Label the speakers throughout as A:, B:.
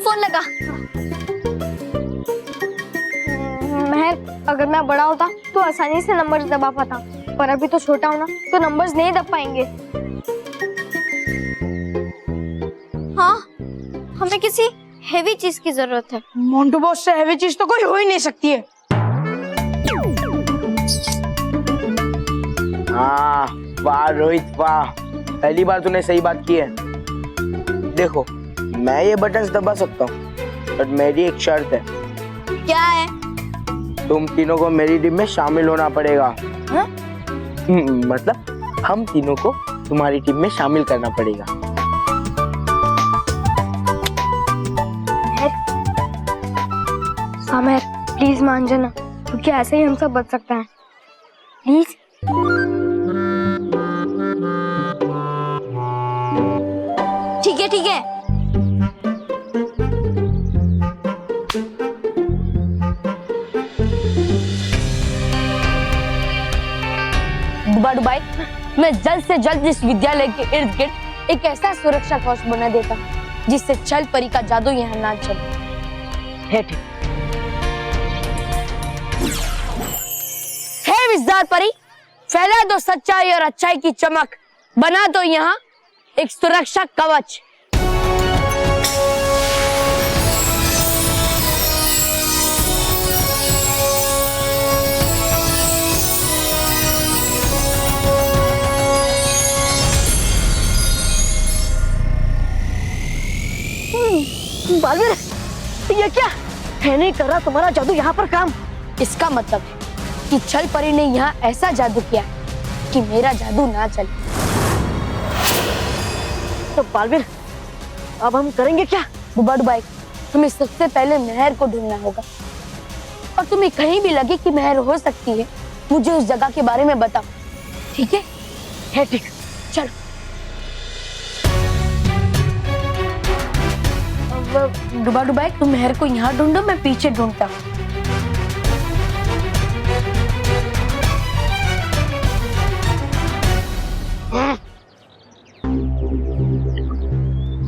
A: Phone लगा।
B: महर, अगर मैं बड़ा होता तो आसानी से नंबर्स दबा पाता, पर अभी तो छोटा हूं ना, तो नंबर्स नहीं दब पाएंगे।
A: हाँ, हमें किसी हेवी चीज की जरूरत है।
C: मोंटू बॉस से हेवी चीज तो कोई हो ही नहीं सकती है।
D: हाँ, वाह रोहित वाह, पहली बार तूने सही बात की है। देखो, मैं ये बटन्स दबा सकता हूँ, बट मेरी एक शर्त है।
A: क्या है?
D: तुम तीनों को मेरी टीम में शामिल होना पड़ेगा। मतलब हम तीनों को तुम्हारी टीम में शामिल करना पड़ेगा।
B: महर, प्लीज मान जाना, क्योंकि ऐसे ही हम सब बच सकते हैं। प्लीज।
A: ठीक है, ठीक है।
C: डुबाडुबाई, मैं जल्द से जल्द इस विद्यालय के इर्द गिर्द एक ऐसा सुरक्षा कवच बना देता जिससे छल परी का जादू यहाँ ना चले। है ठीक। हे विजदार परी, फैला दो सच्चाई और अच्छाई की चमक, बना दो यहाँ एक सुरक्षा कवच। बालवीर, ये क्या? है नहीं कर रहा तुम्हारा जादू यहाँ पर काम। इसका मतलब है कि छल परी ने यहाँ ऐसा जादू किया कि मेरा जादू ना चले। तो बालवीर, अब हम करेंगे क्या? डुबाडुबाई, हमें सबसे पहले महर को ढूंढना होगा, और तुम्हें कहीं भी लगे कि महर हो सकती है, मुझे उस जगह के बारे में बताओ, ठीक है? है ठीक, चलो। डुबाडुबाई, तुम महर को यहाँ ढूंढो, मैं पीछे ढूंढता हूँ।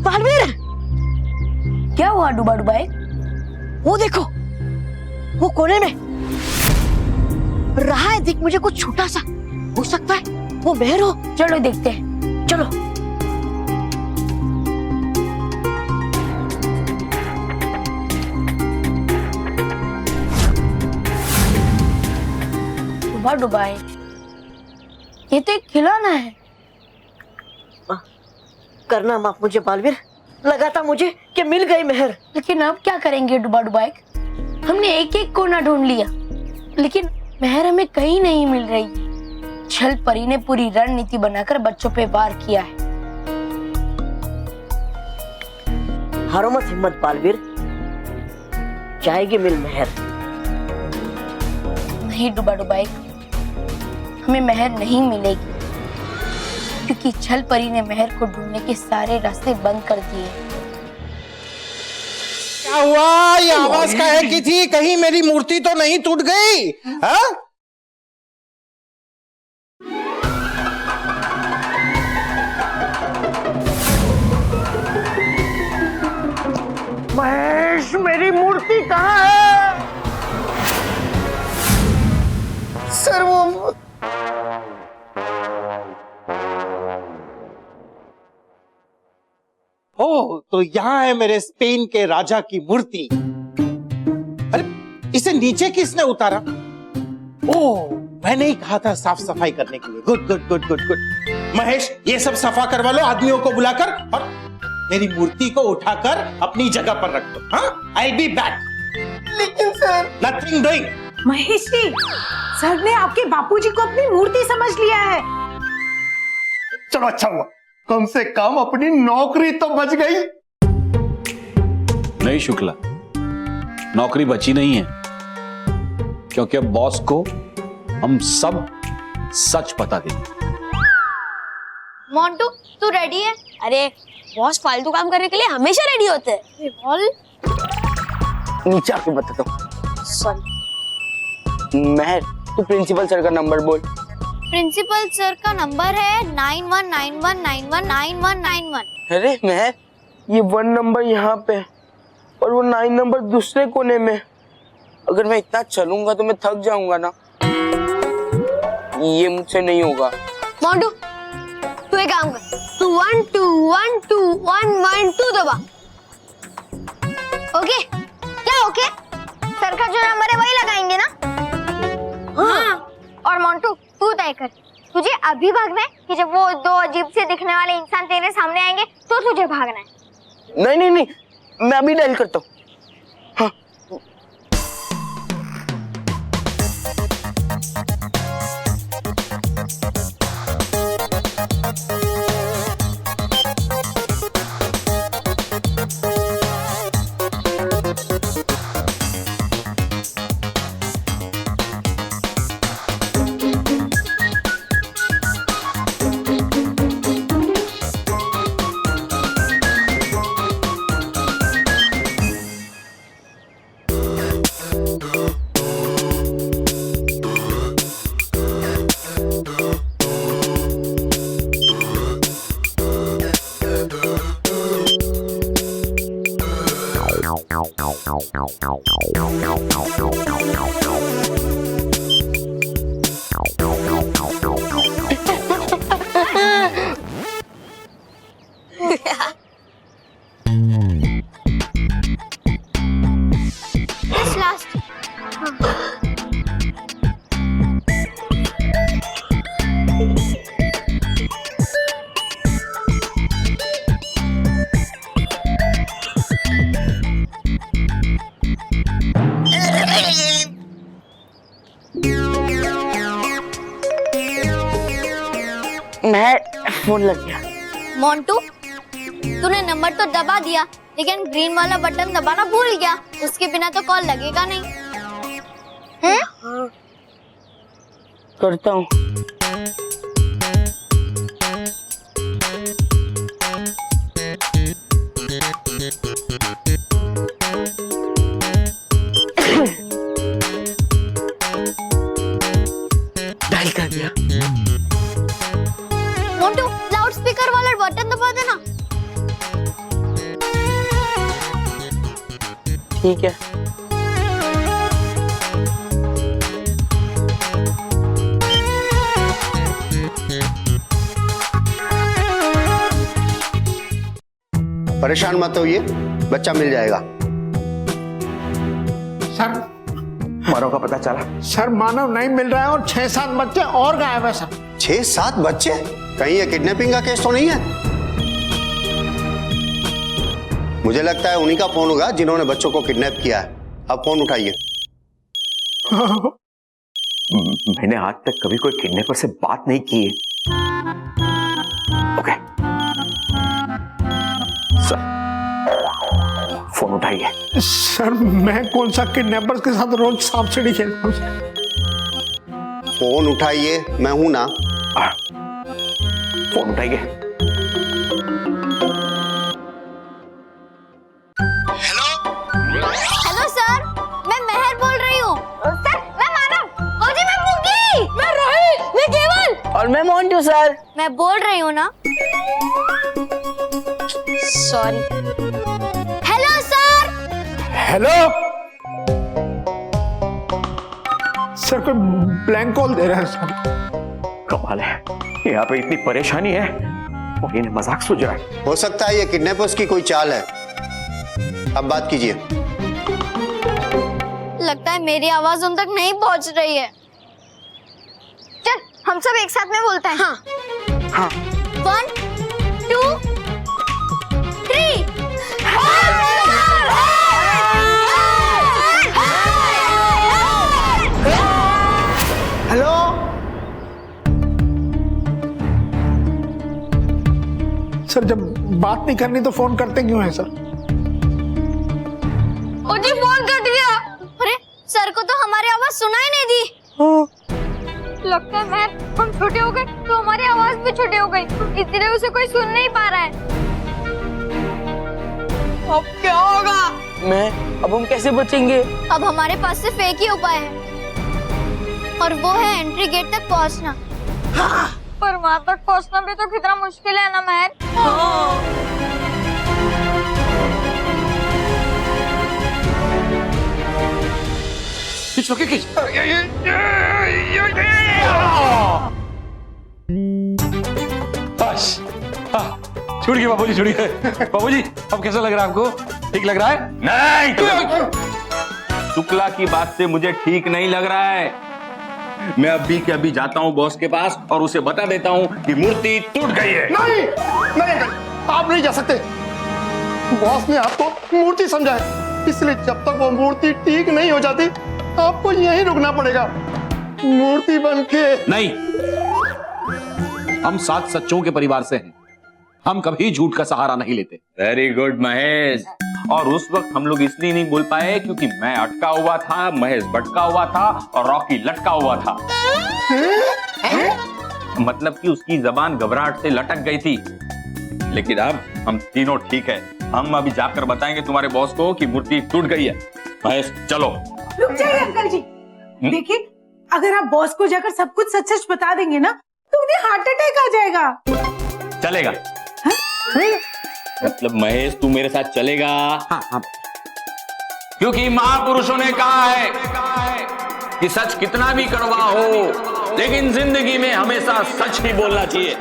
C: बालवीर, क्या हुआ डुबाडुबाई? वो देखो, वो कोने में रहा है, देख मुझे कुछ छोटा सा, हो सकता है वो महर हो। चलो देखते हैं, चलो। डुबाए, ये तो एक खिलौना है।
E: करना माफ मुझे बालवीर, लगा था मुझे कि मिल गई महर।
C: लेकिन अब क्या करेंगे डुबाए? हमने एक एक कोना ढूंढ लिया, लेकिन महर हमें कहीं नहीं मिल रही। छल परी ने पूरी रणनीति बनाकर बच्चों पे वार किया है।
E: हारो मत हिम्मत बालवीर, जाएगी मिल महर।
C: नहीं डुबाए, हमें महर नहीं मिलेगी, क्योंकि छल परी ने महर को ढूंढने के सारे रास्ते बंद कर दिए।
F: क्या हुआ? ये आवाज काहे की थी? कहीं मेरी मूर्ति तो नहीं टूट गई? हाँ? महेश, मेरी मूर्ति कहाँ है? सर वो ओह, तो यहाँ है मेरे स्पेन के राजा की मूर्ति। अरे, इसे नीचे किसने उतारा? ओह, मैंने ही कहा था साफ सफाई करने के लिए। Good good good good good. Mahesh, ये सब सफा करवा लो आदमियों को बुलाकर, और मेरी मूर्ति को उठाकर अपनी जगह पर रख दो। हाँ, आई बी बैक। लेकिन sir, nothing doing.
G: Mahesh ji, sir ने आपके बापूजी को अपनी मूर्ति समझ लिया है।
F: चलो अच्छा हुआ, कम से कम अपनी नौकरी तो बच गई।
H: नहीं शुक्ला, नौकरी बची नहीं है, क्योंकि अब बॉस को हम सब सच बता देंगे।
A: मोंटू, तू रेडी है?
C: अरे बॉस फालतू काम करने के लिए हमेशा रेडी होते हैं।
A: बोल।
D: नीचे आके बताता हूँ।
C: सॉरी
D: महर, तू प्रिंसिपल सर का नंबर बोल।
A: प्रिंसिपल सर का नंबर है 9191919191।
D: अरे महर, ये 1 नंबर यहाँ पे। और वो 9 नंबर दूसरे कोने में। अगर मैं इतना चलूंगा तो मैं थक जाऊंगा ना, ये मुझसे नहीं होगा।
B: मोंटू तू एक काम कर, तू 1 2 1 2 1 1 2 दबा। ओके क्या ओके? सर का जो नंबर है वही लगाएंगे ना? हाँ। और मोंटू तू तय कर, तुझे अभी भागना है कि जब वो दो अजीब से दिखने वाले इंसान तेरे सामने आएंगे तो तुझे भागना है?
D: नहीं नहीं नहीं, मैं अभी डायल करता हूँ। हाँ।
B: This last.
D: मैं फोन लग गया।
A: मोंटू तूने नंबर तो दबा दिया, लेकिन ग्रीन वाला बटन दबाना भूल गया। उसके बिना तो कॉल लगेगा नहीं।
D: करता हूँ। डायल कर दिया।
A: मोंटू लाउड स्पीकर वाला बटन दबा देना।
D: ठीक है।
I: परेशान मत होइए, बच्चा मिल जाएगा।
J: सर
I: मानव का पता चला?
J: सर मानव नहीं मिल रहा है और 6-7 बच्चे और गायब है सर।
I: 6-7 बच्चे? कहीं ये किडनैपिंग का केस तो नहीं है? मुझे लगता है उन्हीं का फोन होगा जिन्होंने बच्चों को किडनैप किया है। अब फोन उठाइए।
K: मैंने आज तक कभी कोई किडनैपर से बात नहीं की है। ओके सर, फोन उठाइए।
J: सर मैं कौन सा किडनैपर्स के साथ रोज सांप सीढ़ी खेलता हूँ।
I: फोन उठाइए, मैं हूं ना।
K: फोन उठाइए।
A: हेलो सर, मैं मेहर बोल रही हूँ।
B: सर मैं मानव। ओ जी मैं मुक्की। मैं रोहित। मैं केवल।
D: और मैं मोंटू सर।
A: मैं बोल रही हूँ ना। Sorry. Hello sir.
J: Hello sir, कोई ब्लैंक कॉल दे रहा है सर।
K: कमाल है, यहाँ पे इतनी परेशानी है और इन्हें मजाक सूझ रहा है।
I: हो सकता है ये किडनैपर्स की कोई चाल है। अब बात कीजिए।
A: लगता है मेरी आवाज उन तक नहीं पहुँच रही है।
B: चल हम सब एक साथ में बोलते हैं। हाँ।
D: हाँ।
A: 1 2 3।
J: हेलो सर, जब बात नहीं करनी तो फोन करते क्यों हैं सर?
A: ओ जी फोन कट गया। अरे सर को तो हमारी आवाज सुनाई नहीं दी।
B: लगता है मैं हम छोटे हो गए तो हमारी आवाज भी छोटी हो गई, इसलिए उसे कोई सुन नहीं पा रहा है।
D: अब क्या होगा? अब हम कैसे बचेंगे?
A: अब हमारे पास सिर्फ एक ही उपाय है, और वो है एंट्री गेट तक पहुंचना।
B: पर वहाँ तक पहुँचना भी तो कितना मुश्किल है ना महर।
H: खींच लो, खींच। बस, छूट गया बाबूजी, छूट गया। बाबूजी अब कैसा लग रहा है आपको? ठीक लग रहा है?
K: नहीं, शुक्ला की बात से मुझे ठीक नहीं लग रहा है। मैं अभी के अभी जाता हूँ बॉस के पास और उसे बता देता हूँ कि मूर्ति टूट गई है।
J: नहीं नहीं अंकल, आप नहीं जा सकते। बॉस ने आपको मूर्ति समझा है, इसलिए जब तक वो मूर्ति ठीक नहीं हो जाती आपको यहीं रुकना पड़ेगा मूर्ति बन के।
H: नहीं, हम 7 सच्चों के परिवार से हैं, हम कभी झूठ का सहारा नहीं लेते।
K: Very good Mahesh. और उस वक्त हम लोग इसलिए नहीं बोल पाए क्योंकि मैं अटका हुआ था, महेश भटका हुआ था और रॉकी लटका हुआ था। मतलब कि उसकी जबान घबराहट से लटक गई थी। लेकिन अब हम तीनों ठीक है। हम अभी जाकर बताएंगे तुम्हारे बॉस को कि मूर्ति टूट गई है। महेश चलो।
G: रुक जाइए अंकल जी। देखिए, अगर आप बॉस को जाकर सब कुछ सच सच बता देंगे ना तो उन्हें हार्ट अटैक आ जाएगा।
K: चलेगा? मतलब महेश तू मेरे साथ चलेगा?
H: हाँ।
K: क्योंकि महापुरुषों ने कहा है कि सच कितना भी कड़वा हो लेकिन जिंदगी में हमेशा सच ही बोलना चाहिए।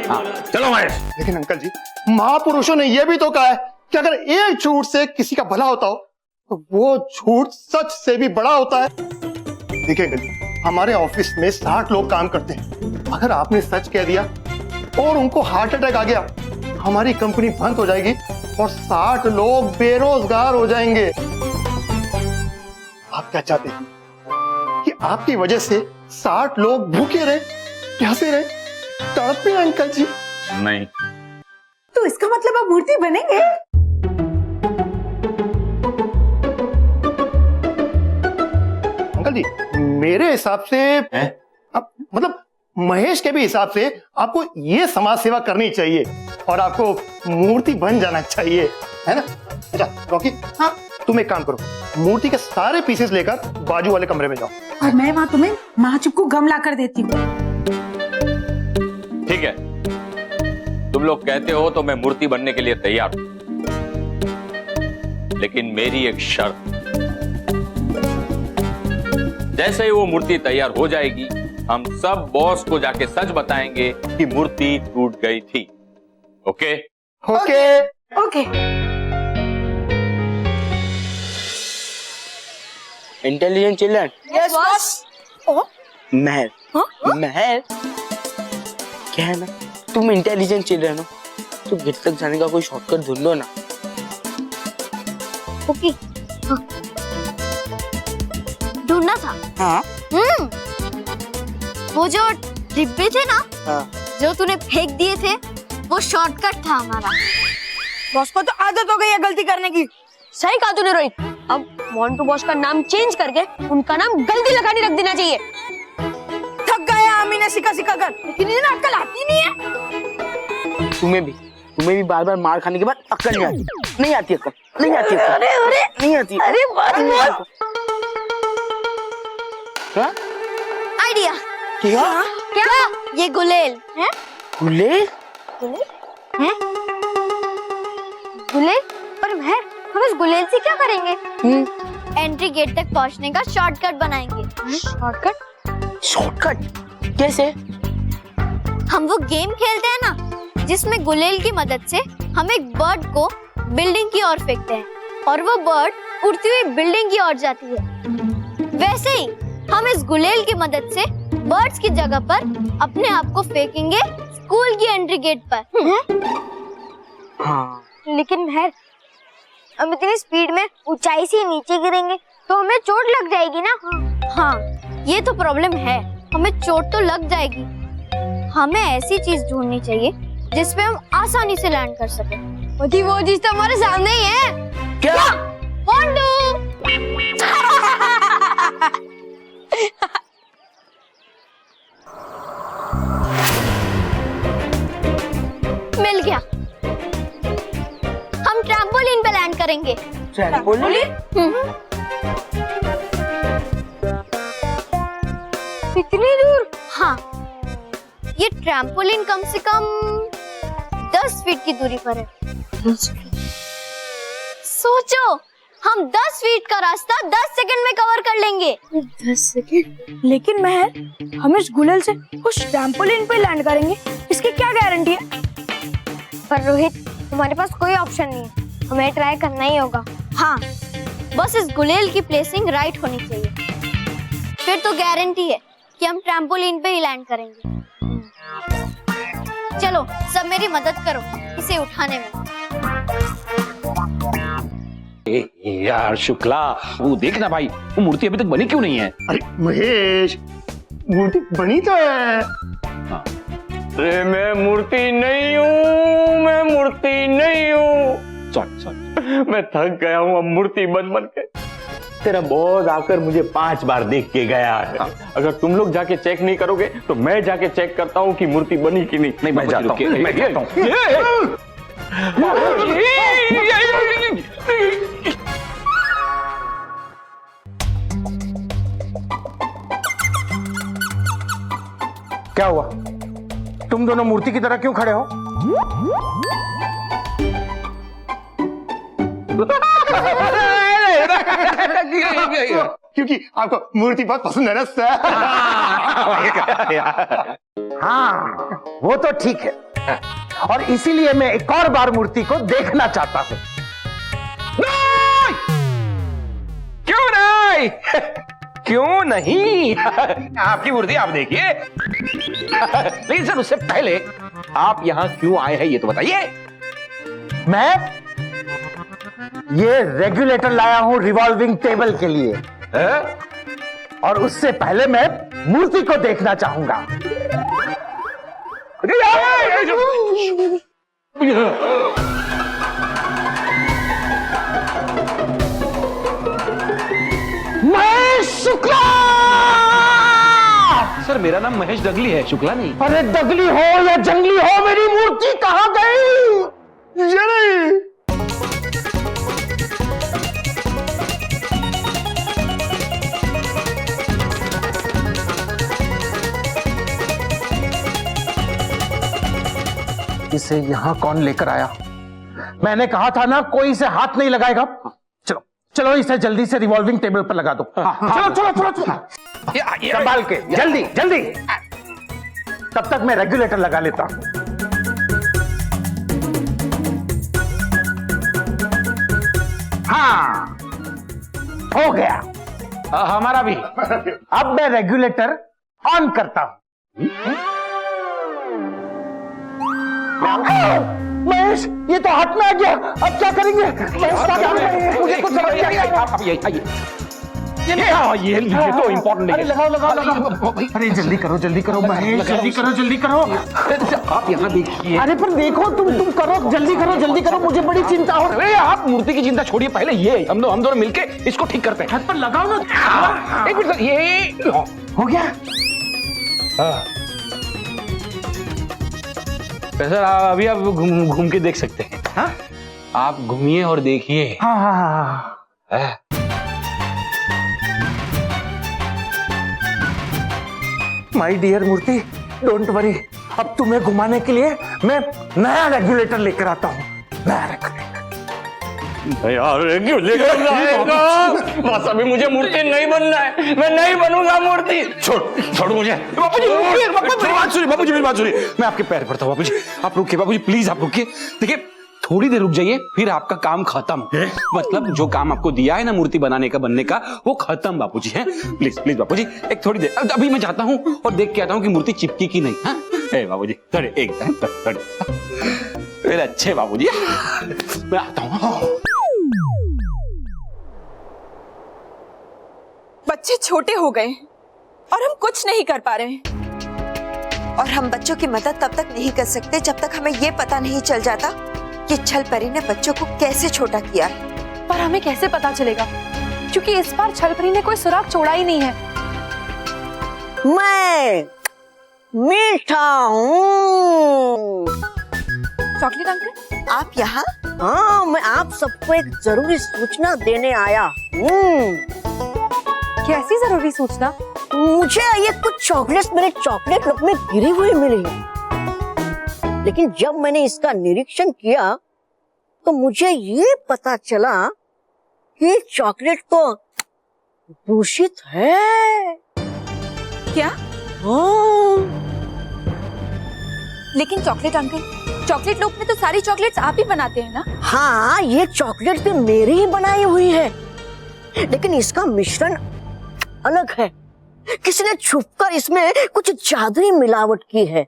K: चलो महेश।
J: लेकिन अंकल जी, महापुरुषों ने यह भी तो कहा है कि अगर एक झूठ से किसी का भला होता हो तो वो झूठ सच से भी बड़ा होता है। देखिए अंकल जी, हमारे ऑफिस में 60 लोग काम करते हैं। अगर आपने सच कह दिया और उनको हार्ट अटैक आ गया, हमारी कंपनी बंद हो जाएगी और 60 लोग बेरोजगार हो जाएंगे। आप क्या चाहते हैं कि आपकी वजह से 60 लोग भूखे रहे, प्यासे रहे, तड़पे? अंकल जी
K: नहीं।
G: तो इसका मतलब आप मूर्ति बनेंगे?
J: अंकल जी, मेरे हिसाब से मतलब महेश के भी हिसाब से आपको ये समाज सेवा करनी चाहिए और आपको मूर्ति बन जाना चाहिए, है ना? अच्छा रॉकी, हाँ तुम एक काम करो, मूर्ति के सारे पीसेस लेकर बाजू वाले कमरे में जाओ
G: और मैं वहां तुम्हें महाचुप को गम ला कर देती हूँ।
K: ठीक है, तुम लोग कहते हो तो मैं मूर्ति बनने के लिए तैयार हूं, लेकिन मेरी एक शर्त। जैसे ही वो मूर्ति तैयार हो जाएगी हम सब बॉस को जाके सच बताएंगे कि मूर्ति टूट गई थी। Okay?
J: Okay
G: okay.
D: Intelligent children.
C: Yes boss.
D: महर, महर क्या है ना, तुम इंटेलिजेंट चिल्ड्रन हो तो घर तक जाने का कोई शॉर्टकट ढूंढो ना।
A: ओके, ढूंढना था।
D: हाँ
A: वो जो डिब्बे थे ना,
D: हाँ।
A: जो तूने फेंक दिए थे, वो शॉर्टकट था हमारा।
C: बॉस को तो आदत हो गई है गलती करने की। सही कहा तूने रोहित, अब मोंटू बॉस का नाम चेंज करके उनका नाम गलती लगानी रख देना चाहिए। थक गया हमी ने सिखा सिखा कर, लेकिन इन्हें अक्ल आती नहीं है।
D: तुम्हें भी बार बार मार खाने के बाद अक्ल नहीं आती। नहीं आती अक्ल, नहीं आती अक्ल।
C: अरे अरे
D: नहीं आती।
C: अरे बात
D: क्या
A: आइडिया।
D: क्या?
A: क्या? ये गुलेल है?
D: गुलेल?
A: हैं? गुलेल? पर महर, हम इस गुलेल से क्या करेंगे? एंट्री गेट तक पहुंचने का शॉर्टकट बनाएंगे।
C: शॉर्टकट?
D: शॉर्टकट कैसे?
A: हम वो गेम खेलते हैं ना, जिसमें गुलेल की मदद से हम एक बर्ड को बिल्डिंग की ओर फेंकते हैं और वो बर्ड उड़ती हुई बिल्डिंग की ओर जाती है। वैसे ही हम इस गुलेल की मदद से बर्ड्स की जगह पर अपने आप को फेंकेंगे स्कूल की एंट्री गेट पर।
D: हाँ।
B: लेकिन महर, हम इतनी स्पीड में ऊंचाई से नीचे गिरेंगे तो हमें चोट लग जाएगी ना।
A: हाँ, ये तो प्रॉब्लम है, हमें चोट तो लग जाएगी। हमें ऐसी चीज ढूंढनी चाहिए जिसपे हम आसानी से लैंड कर सके।
C: वो चीज तो हमारे सामने ही है।
D: क्या?
A: मोंटू! मिल गया। हम ट्रैम्पोलिन पे लैंड करेंगे।
D: ट्रैम्पोलिन?
A: इतनी दूर? हाँ, ये ट्रैम्पोलिन कम से कम 10 फीट की दूरी पर है। सोचो, हम 10 फीट का रास्ता 10 सेकंड में कवर कर लेंगे।
C: 10 सेकंड? लेकिन महर, हम इस गुलेल से उस ट्रैम्पोलिन पे लैंड करेंगे, इसकी क्या गारंटी है?
B: पर रोहित, हमारे पास कोई ऑप्शन नहीं है, हमें ट्राई करना ही होगा।
A: हाँ, बस इस गुलेल की प्लेसिंग राइट होनी चाहिए, फिर तो गारंटी है कि हम ट्रैम्पोलिन पे ही लैंड करेंगे। चलो सब मेरी मदद करो इसे उठाने में।
H: यार शुक्ला, वो देखना भाई, वो मूर्ति अभी तक बनी क्यों नहीं है?
J: अरे महेश, मूर्ति बनी तो है।
K: अरे मैं मूर्ति नहीं हूँ, मैं मूर्ति नहीं हूँ।
H: सॉरी
K: मैं थक गया हूँ अब मूर्ति बन बन के। तेरा बॉस आकर मुझे 5 बार देख के गया है। अगर तुम लोग जाके चेक नहीं करोगे तो मैं जाके चेक करता हूँ कि मूर्ति बनी कि नहीं।
H: नहीं, मैं जाता हूँ।
F: क्या हुआ? तुम दोनों मूर्ति की तरह क्यों खड़े हो?
J: क्योंकि आपको मूर्ति बहुत पसंद है ना सर।
F: हाँ, वो तो ठीक है, और इसीलिए मैं एक और बार मूर्ति को देखना चाहता हूँ।
K: क्यों नहीं? क्यों नहीं? आपकी मूर्ति आप देखिए। लेकिन सर, उससे पहले आप यहाँ क्यों आए हैं ये तो बताइए।
F: मैं ये रेगुलेटर लाया हूँ रिवॉल्विंग टेबल के लिए, और उससे पहले मैं मूर्ति को देखना चाहूंगा। महेश शुक्ला!
H: सर, मेरा नाम महेश दगली है, शुक्ला नहीं।
F: अरे दगली हो या जंगली हो, मेरी मूर्ति कहाँ गई? ये नहीं। इसे यहाँ कौन लेकर आया? मैंने कहा था ना, कोई इसे हाथ नहीं लगाएगा। चलो चलो, इसे जल्दी से रिवॉल्विंग टेबल पर लगा दो। चलो चलो चलो चलो, संभाल के, जल्दी जल्दी। तब तक मैं रेगुलेटर लगा लेता हूं। हाँ, हो गया।
H: हमारा भी।
F: अब मैं रेगुलेटर ऑन करता हूं। महेश, ये तो हाथ में आ गया, अब क्या करेंगे? मुझे कुछ समझ नहीं आ रहा।
H: ये तो इम्पोर्टेंट है।
F: लगाओ लगाओ लगाओ। अरे जल्दी करो महेश, जल्दी करो।
H: आप यहाँ देखिए।
F: अरे पर देखो, तुम करो, जल्दी करो, मुझे बड़ी चिंता हो रही है।
H: अरे आप मूर्ति की चिंता छोड़िए, पहले ये हम दोनों मिलके इसको ठीक करते हैं।
F: हाथ पर लगाओ ना।
H: एक मिनट, ये
F: हो गया।
H: सर, अभी आप घूम के देख सकते हैं। हाँ? आप घूमिए और देखिए।
F: हाँ। My dear Murthy, don't worry, अब तुम्हें घुमाने के लिए मैं नया रेगुलेटर लेकर आता हूँ। नया रेगुलेटर।
K: यार रेगुलेटर लाएगा, बस अभी मुझे मूर्ति नहीं बनना है, मैं नहीं बनूंगा मूर्ति। छोड़ मुझे।
H: बापू जी, मेरी बात सुनिए। मैं आपके पैर पड़ता हूँ बापू जी, आप रुकिए बापू जी, प्लीज आप रुकिए। देखिए, थोड़ी देर रुक जाइए, फिर आपका काम खत्म। मतलब जो काम आपको दिया है ना मूर्ति बनाने का, बनने का, वो खत्म बापू जी है। प्लीज बापू जी, एक थोड़ी देर, अभी मैं जाता हूँ और देख के आता हूँ कि मूर्ति चिपकी की नहीं। हाँ बाबू जी, थोड़े मेरे अच्छे बाबू जी, मैं आता हूँ।
L: बच्चे छोटे हो गए और हम कुछ नहीं कर पा रहे हैं, और हम बच्चों की मदद तब तक नहीं कर सकते जब तक हमें ये पता नहीं चल जाता कि छल परी ने बच्चों को कैसे छोटा किया है।
C: पर हमें कैसे पता चलेगा, क्योंकि इस बार छल परी ने कोई सुराग छोड़ा ही नहीं है।
E: मैं मीठा हूँ।
L: चॉकलेट अंकल,
E: आप यहाँ? हाँ, मैं आप सबको एक जरूरी सूचना देने आया हूँ।
L: कैसी जरूरी सूचना?
E: मुझे ये कुछ चॉकलेट्स मेरे चॉकलेट लॉक में गिरी हुई मिली है, लेकिन जब मैंने इसका निरीक्षण किया तो मुझे ये पता चला ये चॉकलेट तो दूषित है।
L: क्या?
E: हाँ।
L: लेकिन चॉकलेट अंकल, चॉकलेट लोग में तो सारी चॉकलेट्स आप ही बनाते हैं ना?
E: हाँ, ये चॉकलेट भी मेरी ही बनाई हुई है, लेकिन इसका मिश्रण अलग है। किसी ने छुपकर इसमें कुछ जादुई मिलावट की है।